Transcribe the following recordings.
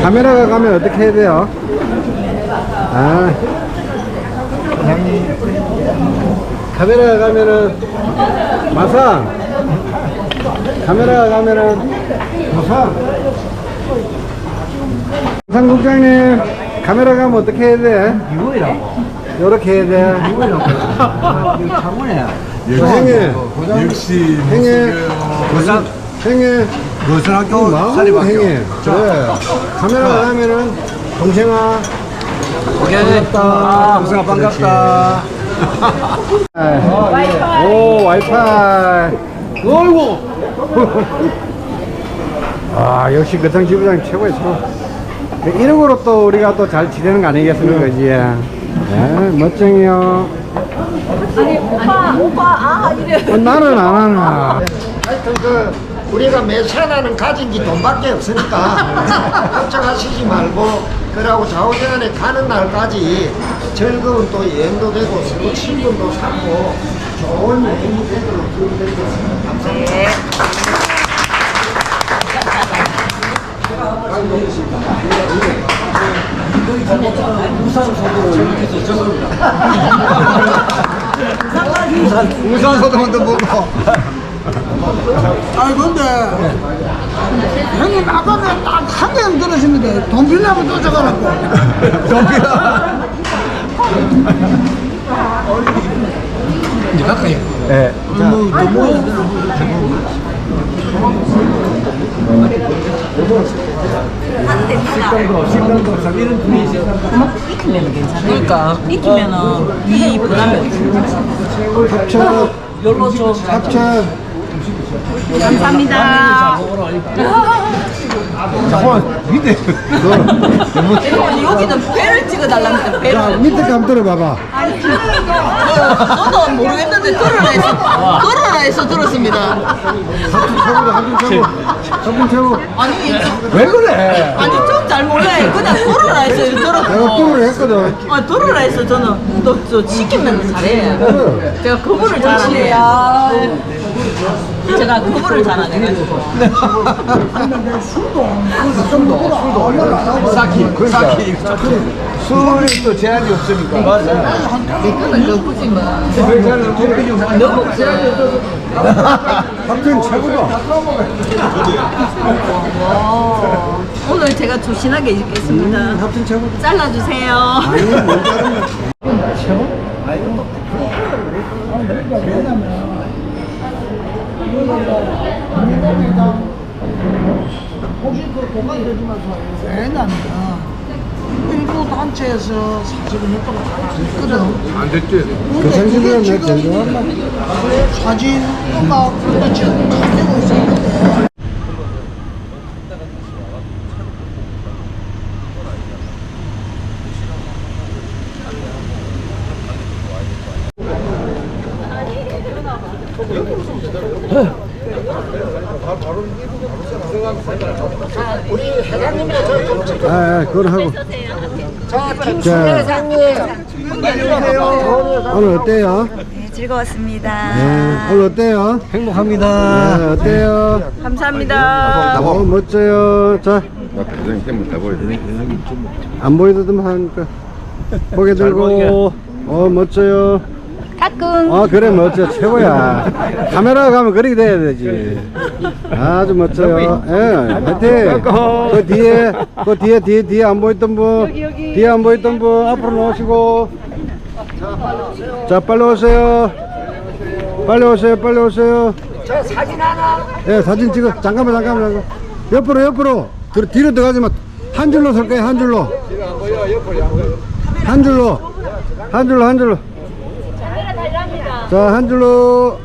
카메라가 가면 어떻게 해야 돼요? 아, 카메라가 가면은 마상, 카메라가 가면은 마상. 상국장님, 카메라 가면 어떻게 해야 돼? 이거이라고. 요렇게 해야 돼. 이거이라고. 이거 장문이야. 형님, 역시 형님, 형님. 고등학교 마음 사립학교. 형님. 그래. 카메라가 가면은 동생아. 반갑다. 동생아 반갑다. 오, 와이파이. 어이구. 아, 역시 거창 지부장 최고의 최고. 이러고로 또 우리가 또 잘 지내는 거 아니겠습니까, 그지? 네, 멋쟁이요. 아니 오빠 이래. 나는 안 하나. 하여튼 우리가 매사나는 가진 게 돈밖에 없으니까 걱정하시지 말고 그러고 좌우대간에 가는 날까지 즐거운 또 여행도 되고 서로 친분도 쌓고 좋은 여행이 되도록 기원드리겠습니다. 감사합니다. 우산소도 보고. 아니 근데 형님 아까는 딱 한 개는 들으시는데 돈 빌려면 쫓아가라고. 돈 빌려. 이제 가까이. 네. 식당도 이런 분이 있어요. 익히면 괜찮아. 그러니까 익히면은 위 부담이 없어. 합천, 열로 좀 합천. 감사합니다. 잠깐만 밑에. 여기는 배를 찍어달라니까 자, 배를. 밑에 한번 들어봐봐. 저도 모르겠는데 들으라 해서 들었습니다. 한분 최고. 아니 왜 그래? 아니 좀 잘 몰라요. 그냥 들으라 해서 내가 들었고. 뚜를 했거든. 아 들으라 해서 저는 또 시키면 잘해. 제가 그거를 잘하네. 제가 그거를 잘하네 가지고. 사키. 술이 또 제한이 없으니까. 맞아. 이거는 그거지 뭐. 너무 합천 최고다. 오늘 제가 조신하게 읽겠습니다. 합천 최고. 잘라주세요. 혹시 그 공간이 되지면서 왜냐면 일부 단체에서 사실은 협조가 잘 안 됐거든. 안 됐지. 그 생신이랑 내가 제일 좋아한다. 사진 음악 그런 지금 가지고 있었는데 우리 회장님도 좀 찍어. 아, 그걸 하고. 자, 김수 자. 회장님. 오늘 어때요? 네, 즐거웠습니다. 네, 오늘 어때요? 행복합니다. 네, 어때요? 감사합니다. 멋져요. 자, 안 보이더만 하니까. 고개 들고. 멋져요. 까꿍. 그래, 멋져. 최고야. 카메라 가면 그렇게 돼야 되지. 아주 멋져요. 예, 화이팅. 뒤에 안 보였던 분. 뒤에 안 보였던 분, 앞으로 나오시고. 자, 빨리 오세요. 빨리 오세요. 저 사진 하나. 예, 사진 찍어. 잠깐만. 옆으로. 뒤로 들어가지 마. 한 줄로 설 거야, 한 줄로. 한 줄로. 자, 한 줄로.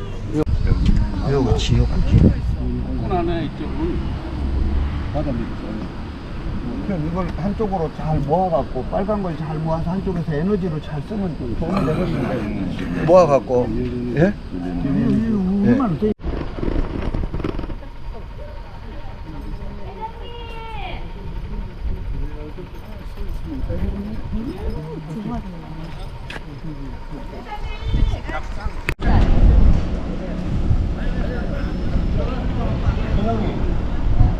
이거 지역구지. 그럼 이걸 한쪽으로 잘 모아갖고 빨간 걸 잘 모아서 한쪽에서 에너지로 잘 쓰면 도움이 되거든요. 모아갖고. 예? 우리만 돼.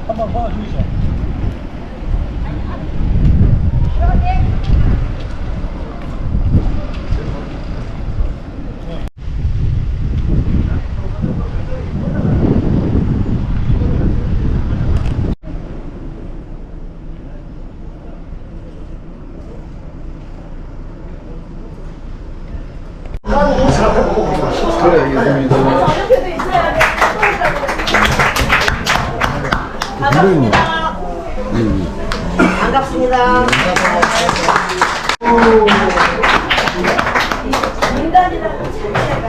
한번 봐주시죠. 그래, 알겠습니다. 반갑습니다. 인간이라는 자체가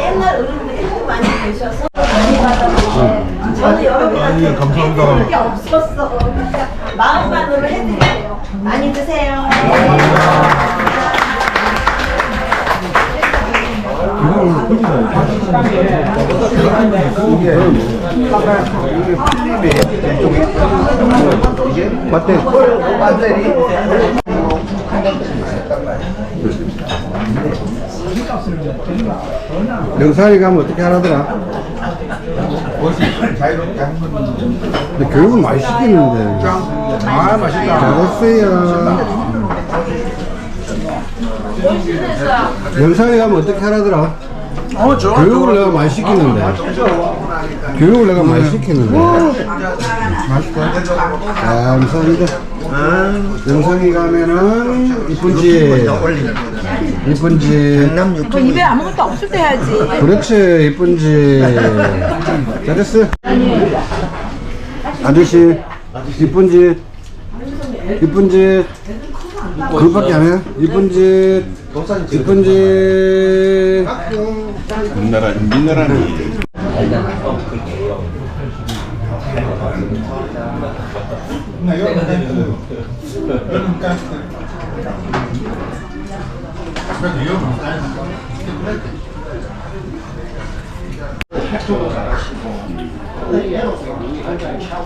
옛날 어른들이 하도 많이 계셔서 저는 여러분한테 감사합니다. 게 없었어. 그러니까 마음만으로 해드릴게요. 많이 드세요. 맞대. 영산이 가면 어떻게 하라더라? 근데 교육은 많이 시키는데. 아, 맛있다. 잘했어요. 영산이 가면 어떻게 하라더라? 교육을 내가 많이 시키는데. 교육을 내가 많이 시키는데. 감사합니다. 영상이 가면은 이쁜지 입에 아무것도 없을 때 해야지. 그렇지 이쁜지 잘했어요. 아저씨 이쁜지 그것밖에 안 해요? 이쁜지 민나라니.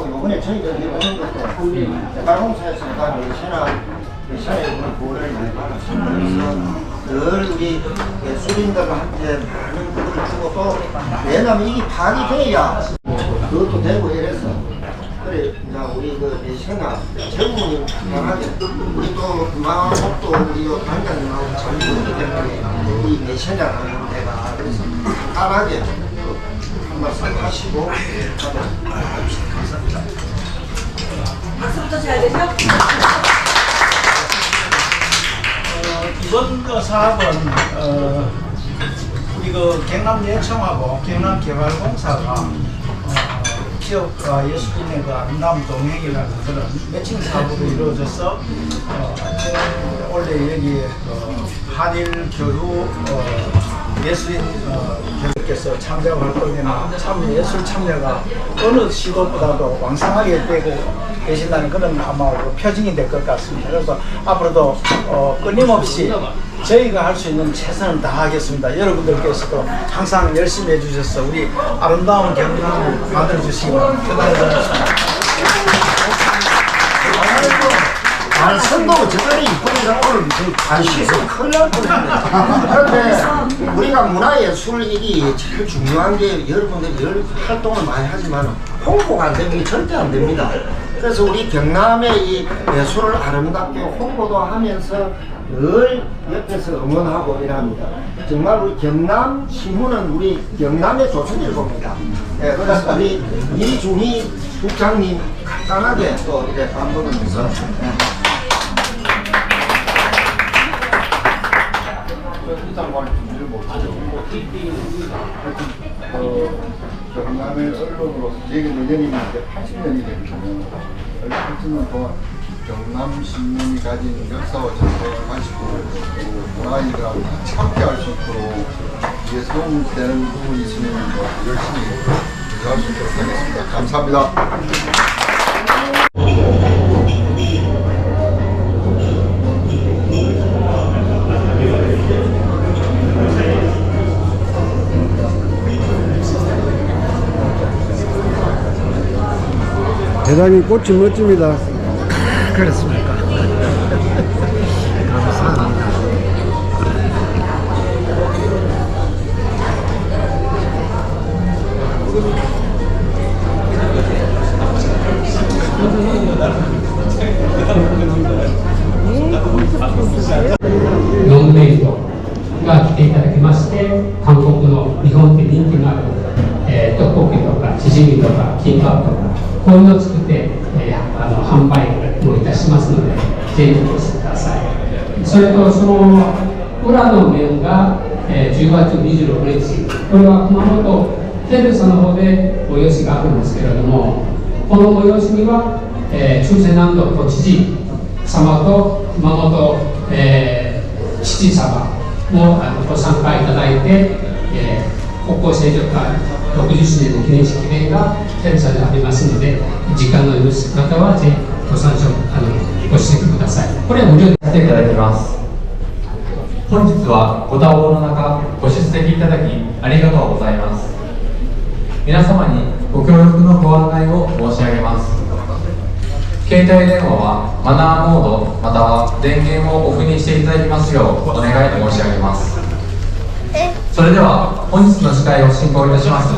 이번에 저희들이 오는 것도 개발공사에서 예산에 보호를 많이 받았습니다. 그래서 늘 우리 예술인들한테 많은 부를 주고 또 왜냐면 이게 파악이 돼야 그것도 되고 이래서 그래 이제 우리 그 예산아 제국님 편하게 우리 또 마음도 우리 당장님하고 참 좋기 때문에 이 예산이라는 데가 그래서 편하게 한 말씀 하시고 감사합니다. 박수부터 쳐야 되죠? 이번 그 사업은 우리 그 경남예청하고 경남개발공사가 지역과 예술인의 그 아름다운 동행이라는 그런 매칭 사업으로 이루어져서 원래 여기 한일 교류 예술인 교육께서 참여 활동이나 예술 참여가 어느 시도보다도 왕성하게 되고 계신다는 그런 아마 표징이 될 것 같습니다. 그래서 앞으로도 끊임없이 저희가 할 수 있는 최선을 다하겠습니다. 여러분들께서도 항상 열심히 해주셔서 우리 아름다운 경남을 만들어주시기 바랍니다. 아, 선동은 저들이 이쁘니까 오늘 안 씻어 큰일 날 뻔했네. 그런데 우리가 문화예술이 제일 중요한 게 여러분들이 활동을 많이 하지만 홍보가 안 되면 절대 안 됩니다. 그래서 우리 경남의 이 예술을 아름답게 홍보도 하면서 늘 옆에서 응원하고 일합니다. 정말 우리 경남 신문은 우리 경남의 조선일보입니다. 네, 그래서 우리 이중희 국장님 간단하게 또 이렇게 반복하면서 경남의 언론으로서 제게 내년이면 이제 80년이 되거든요. 80년 동안 경남신문이 가진 역사와 전통을 가지고 문화인들하고 같이 함께할 수 있도록 이게 도움되는 부분이 있으면 열심히 할 수 있도록 하겠습니다. 감사합니다. 대단히 꽃이 멋집니다. 그렇습니까? 감사합니다.ロングメイトが来ていただきまして、韓国の日本で人気のある、トッポッキとかチヂミとかキンパとかこういうのを作って、販売もいたしますので、ぜひお越しください。それとその裏の面が、10月26日、これは熊本テルサの方で催しがあるんですけれども、この催しには、中世南道都知事様と熊本、知事様もご参加いただいて、国交正常化60周年の記念式典がテレサでありますので、時間の許す方はぜひご参照ご出席ください。これは無料でさせていただきます。本日はご多忙の中ご出席いただきありがとうございます。皆様にご協力のご案内を申し上げます。携帯電話はマナーモードまたは電源をオフにしていただきますようお願い申し上げます。それでは本日の司会を進行いたします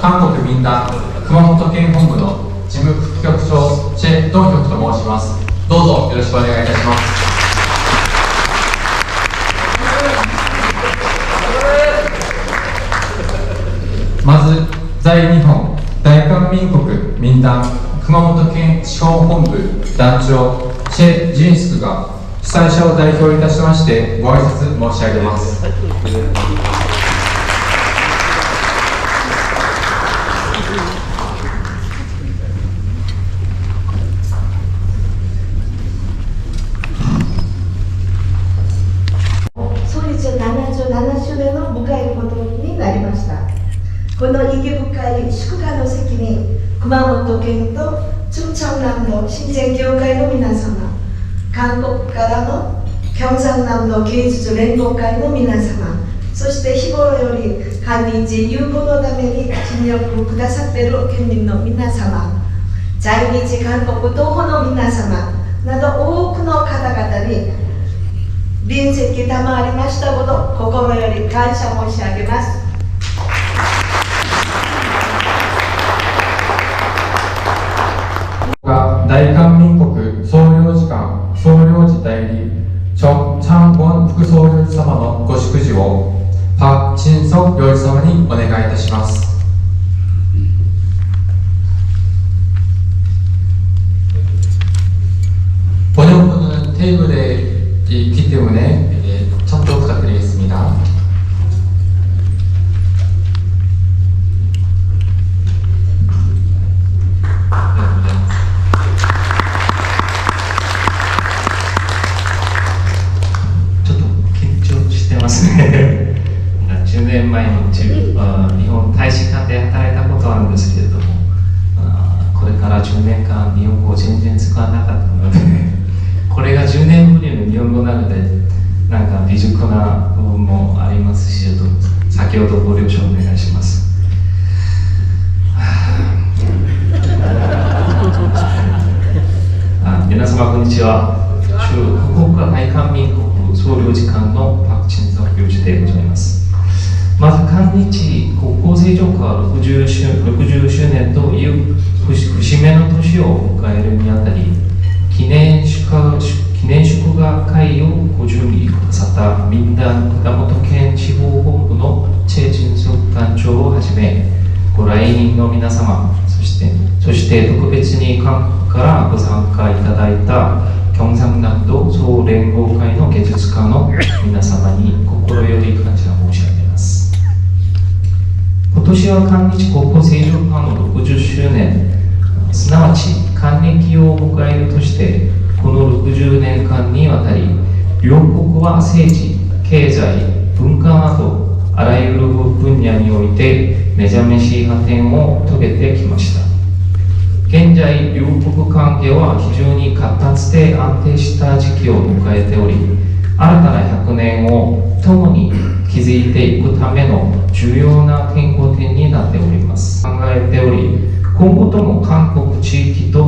韓国民団熊本県本部の事務副局長チェ・ドンヒョクと申します。どうぞよろしくお願いいたします。まず在日本大韓民国民団熊本県地方本部団長チェ・ジンスクが主催者を代表いたしましてご挨拶申し上げます。創立77周年を迎えることになりました。この意義深い祝賀の席に熊本県と충청남도親善協会の皆様、韓国からの경상남도芸術連合会の皆様、そして日頃より韓日友好のために尽力くださっている県民の皆様、在日韓国東方の皆様など多くの方々に臨席賜りましたこと心より感謝申し上げます。大韓民国総領事館総領事代理チョン・チャンウォン副総領事様のご祝辞をパク・チンソ領事様にお願いいたします。번역분은 테이블에 있기 때문에 참조 부탁드리겠습니다. 네. 10年前に日本大使館で働いたことはあるんですけれども、これから10年間日本語を全然使わなかったのでこれが10年ぶりの日本語なのでなんか未熟な部分もありますし、先ほどご了承お願いします。皆様こんにちは。福岡大韓民国総領事館のパク・チンソ領事でございます。まず韓日国交正常化60周年という節目の年を迎えるにあたり、記念祝賀会をご準備くださった民団熊本県地方本部のチェ・ジンソク団長をはじめ、ご来賓の皆様、そして特別に韓国からご参加いただいた경상남도総連合会の芸術家の皆様に心より感謝申し上げます。今年は韓日国交正常化の60周年、すなわち還暦を迎えるとして、この60年間にわたり、両国は政治、経済、文化などあらゆる分野において目覚めしい発展を遂げてきました。現在、両国関係は非常に活発で安定した時期を迎えており、新たな100年を共に築いていくための重要な転換点になっております。考えており、今後とも韓国地域と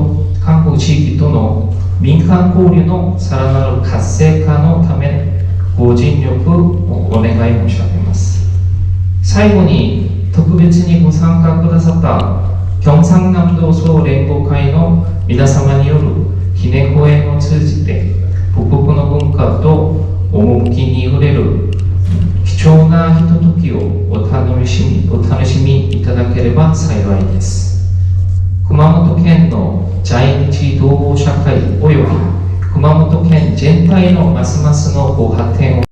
の民間交流のさらなる活性化のためご尽力をお願い申し上げます。最後に特別にご参加くださった경상남도総連合会の皆様による記念講演を通じて母国の文化と趣に触れる貴重なひとときをお楽しみいただければ幸いです。熊本県の在日同胞社会および熊本県全体のますますのご発展を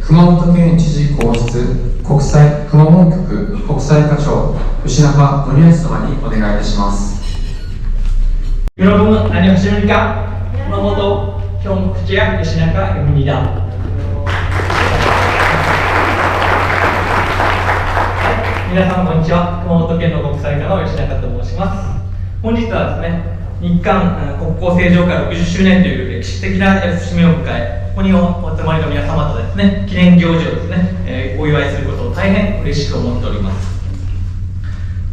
熊本県知事皇室国際くまモン局国際課長吉中則康様にお願いいたします。 여러분 안녕하십니까? 구마모토 경북지역 요시나카입니다.皆さんこんにちは。熊本県の国際課の吉中と申します。本日はですね、日韓国交正常化60周年という歴史的な節目を迎え、ここにお集まりの皆様とですね、記念行事をですね、お祝いすることを大変嬉しく思っております。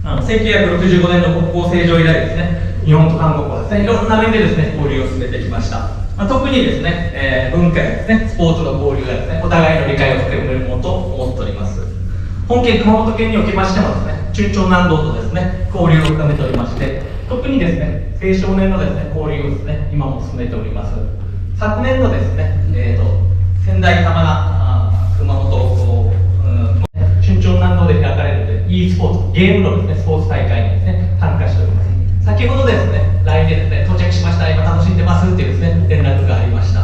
1965年の国交正常以来ですね、日本と韓国はですね、いろんな面でですね、交流を進めてきました。特にですね、文化やですね、スポーツの交流がですね、お互いの理解を深めるものと思っております。本県熊本県におきましてもですね、中朝南道とですね、交流を深めておりまして、特にですね、青少年のですね、交流をですね、今も進めております。昨年のですね、仙台玉名熊本春朝南道で開かれる e スポーツ、ゲームのですね、スポーツ大会にですね、参加しております。先ほどですね、LINE でですね、到着しました、今楽しんでますっていうですね、連絡がありました。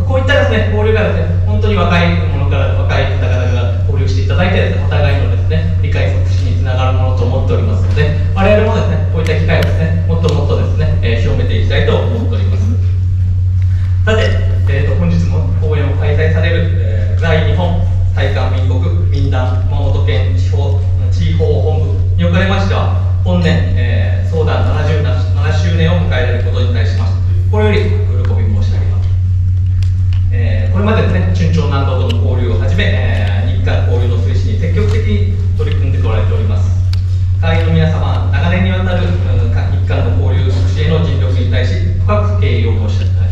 こういったですね、交流がですね、本当に若い者から若い方々が交流していただいてですね、お互いのですね、理解促進につながるものと思っておりますので、我々もですね、こういった機会をですね、もっともっとですね、広めていきたいと思っております。さて、本日も講演を開催される、在日本大韓民国民団熊本県地方本部におかれましては、本年、相談77周年を迎えられることに対しまして、これよりお喜び申し上げます。これまでですね、春朝南道との交流をはじめ、日韓交流の推進に積極的に取り組んでこられております。会員の皆様、長年にわたる日韓の交流促進への尽力に対し、深く敬意を表します。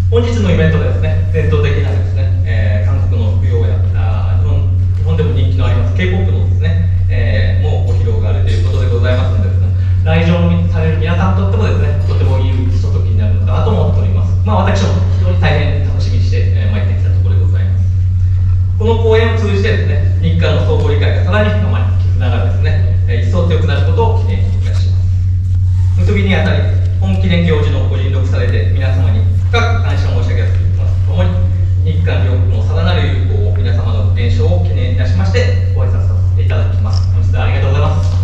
本日のイベントでですね、伝統的なですね、韓国の舞踊や日本でも人気のあります K-POP のですね、もうご披露があるということでございますのでですね、来場される皆さんにとってもですね、とてもいいひとときになるのかなと思っております。私も非常に大変楽しみにして参ってきたところでございます。この講演を通じてですね、日韓の相互理解がさらに深まり、絆がですね、一層強くなることを記念いたします。結びにあたり、本記念行事のご尽力されて皆様に深く感謝申し上げますとともに、日韓両国のさらなる友好を皆様のご健勝を記念いたしましてご挨拶させていただきます。本日はありがとうございます。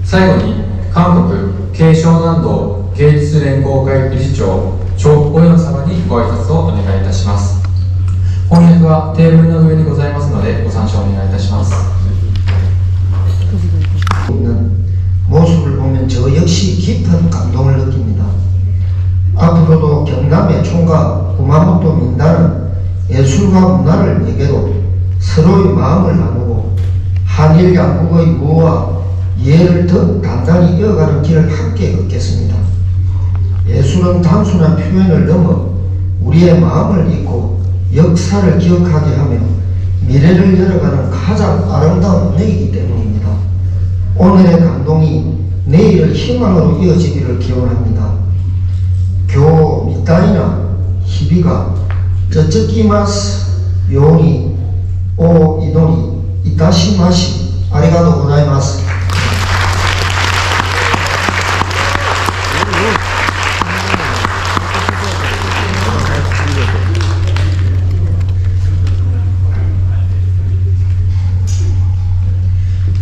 最後に韓国慶尚南道芸術連合会理事長チョ・オヨン様にご挨拶をお願いいたします。翻訳はテーブルの上にございますのでご参照お願いいたします。 모습을 보면 저 역시 깊은 감동을 느낍니다. 앞으로도 경남의 총각 구마모토 민단은 예술과 문화를 매개로 서로의 마음을 나누고 한일 양국의 우호와 이해를 더 단단히 이어가는 길을 함께 걷겠습니다. 예술은 단순한 표현을 넘어 우리의 마음을 잇고 역사를 기억하게 하며 미래를 열어가는 가장 아름다운 은행이기 때문입니다. 오늘의 감동이 내일의 희망으로 이어지기를 기원합니다. 교 미타이나 희비가 저쩌기마스 요니 오 이노니 이타시마시 아리가토 고자이마스.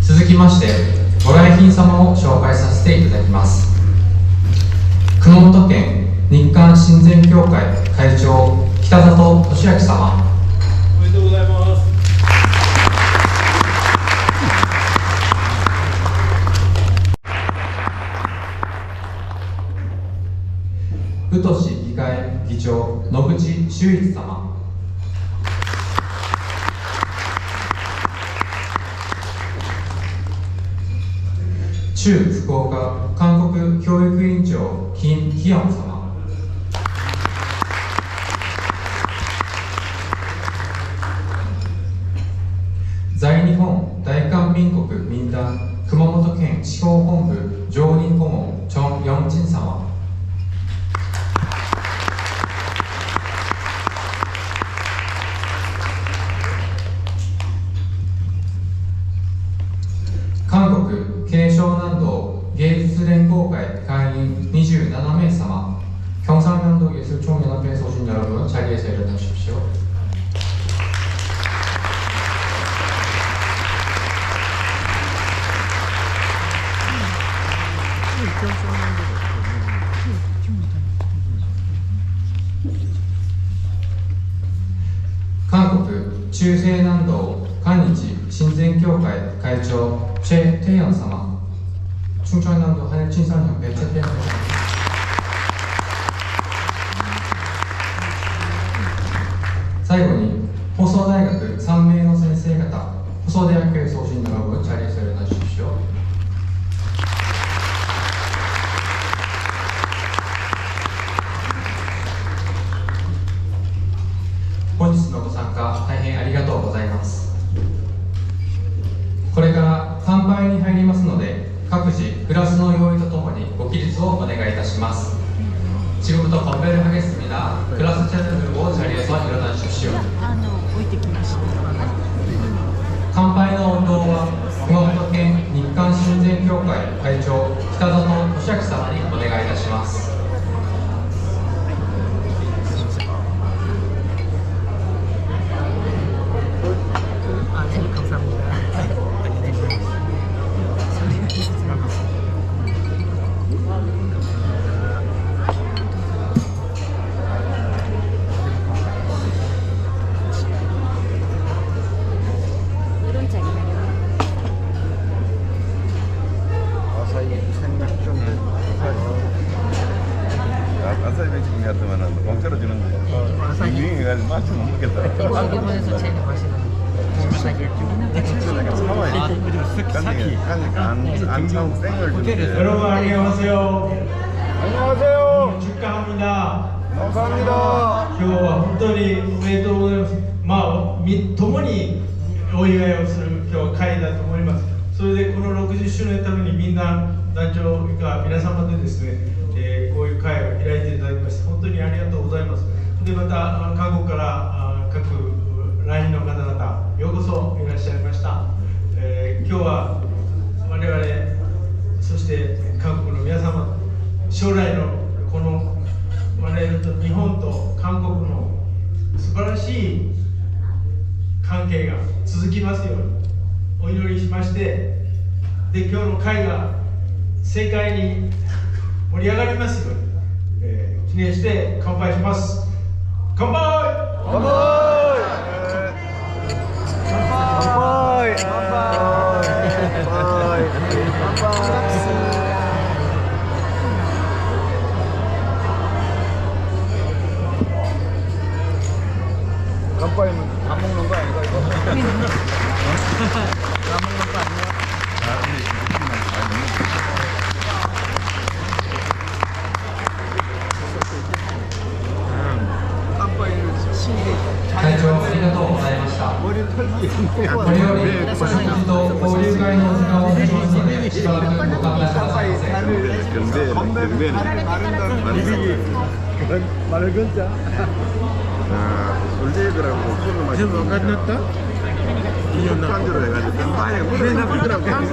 続きましてご来賓様を紹介させていただきます。熊本県日韓親善協会会長北里俊明様、おめでとうございます。宇都市議会議長野口修一様、中福岡韓国教育委員長金ヒヨン様、在日本大韓民国民団熊本県地方本部常任顧問チョン・ヨンチン様、韓中西南道韓日親善協会会長チェ・テイアン様、충청남도 한일친선협회 최태현 회장。最後に放送大学3名の先生方、放送大学送信並ぶチャリセルの出資を。本日のご参加大変ありがとうございます。これから乾杯に入りますので、各自グラスの用意とともにご起立をお願いいたします。지금부터 건배를 하겠습니다. 글라스 채널 들고 자리에서 일어나 주십시오. 乾杯の音頭は熊本県日韓親善協会会長北園俊明様にお願いいたします。여러분 안녕하세요. 안녕하세요. 축하합니다. 감사합니다. 今日は本当におめでとうございます。まあ共にお祝いをする今日会だと思います。それでこの60周年のためにみんな団長が皆様でですね、こういう会を開いていただきまして本当にありがとうございます。でまた韓国から各来賓の方々ようこそいらっしゃいました。今日は我々そして韓国の皆様、将来のこの我々と日本と韓国の素晴らしい関係が続きますようにお祈りしまして、で今日の会が世界に盛り上がりますように、記念して乾杯します。乾杯！乾杯！乾杯는 다 먹는 거 아닌가 이거? 다 먹는 거 아니야?会長ありがとうございました。これよりご食事と交流会の時間を持ちますので、しばらくご考えくださいませ。 말을 건자. 솔직히라고 술을 마시고 안 갔다? 2년 안주로 해가지고 많이 물에 나쁘더라고. 장수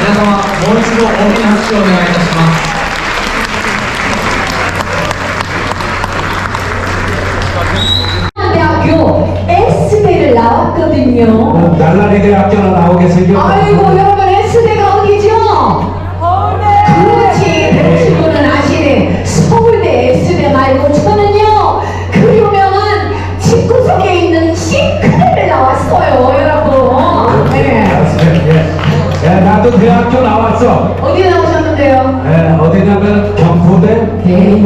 皆様もう一度大きな拍手をお願いいたします。 대학교 S대를 나왔거든요. 날라리 대학교는 나오게 생겼고. 아이고 여러분 S대가 어디죠? 그렇지. 배우신 분은 아시네. 서울대 S대 말고 저는요 그 유명한 집구석에 있는 싱크대를 나왔어요 여러분. 네. 예, 나도 대학교 나왔어. 어디 나오셨는데요? 예, 어디냐면 경포대. 네.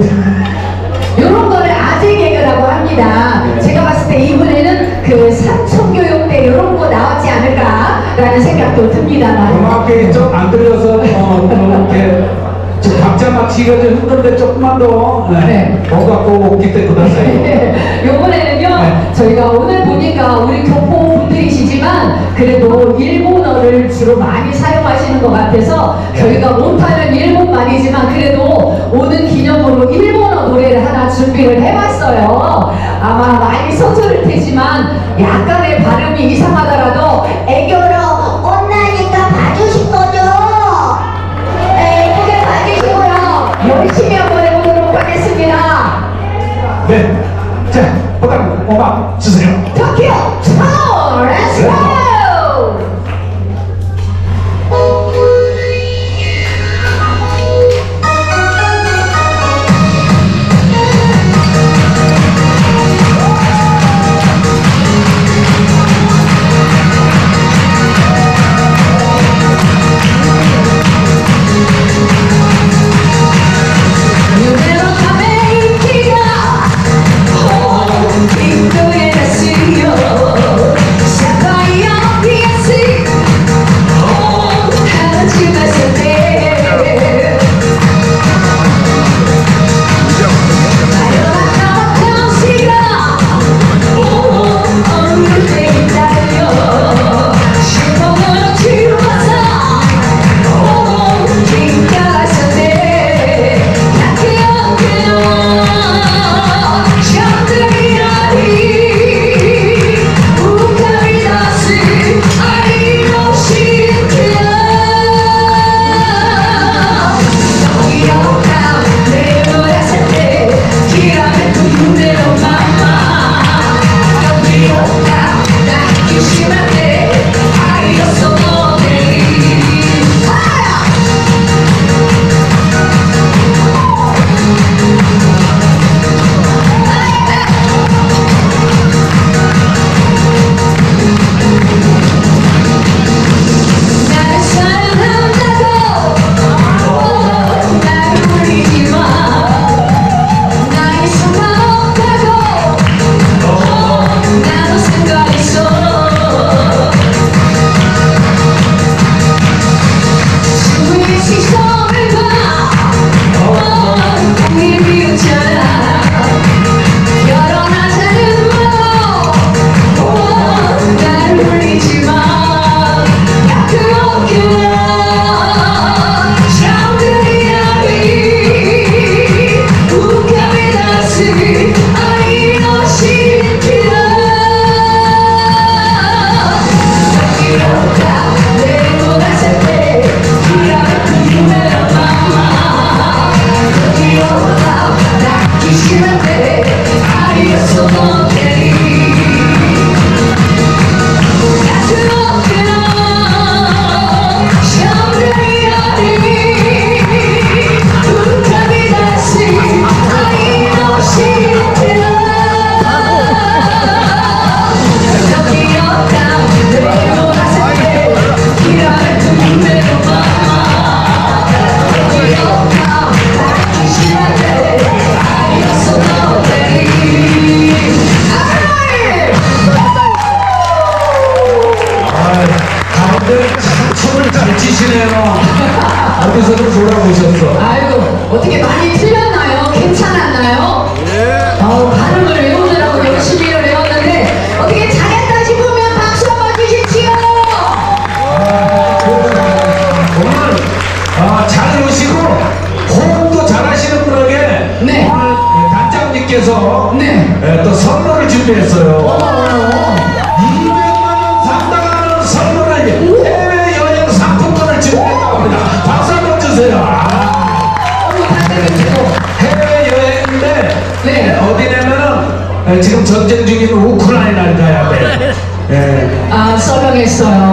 이런 거를 아재 개그라고 합니다. 제가 봤을 때 이번에는 그 삼청교육대 이런 거 나왔지 않을까라는 생각도 듭니다만. 음악이 좀 안 들려서 이렇게 좀 박자 맞추기가 좀 힘든데 조금만 더 뭔가 꼭 기대 그다사요. 요번에는요 저희가 오늘 보니까 우리 교포 분들이시지만 그래도 일본어를 주로 많이 사용하시는 것 같아서 저희가 못하는 일본말이지만 그래도 오는 기념으로 일본어 노래를 하나 준비를 해봤어요. 아마 많이 서투를 테지만 약간의 발음이 이상하더라도 애교로 온나니까 봐주실 거죠? 예쁘게 봐주시고요. 열심히 한번 해보도록 하겠습니다. 네. 자, 음악 주세요. 도쿄 타워 렛츠 고! 어디서도 돌아보셨어. 아이고 어떻게 많이 틀렸나요? 괜찮았나요? 발음을 외우느라고 열심히 외웠는데 어떻게 잘했다 싶으면 박수 한번 주십시오. 오늘 잘 오시고 호흡도 잘하시는 분에게 오늘 단장님께서 또 선물을 준비했어요. 200만 원 상당하는 선물을 해외여행 상품권을 준비했다고 전쟁 중인 우크라이나를 가야 돼. 예. 설명했어요.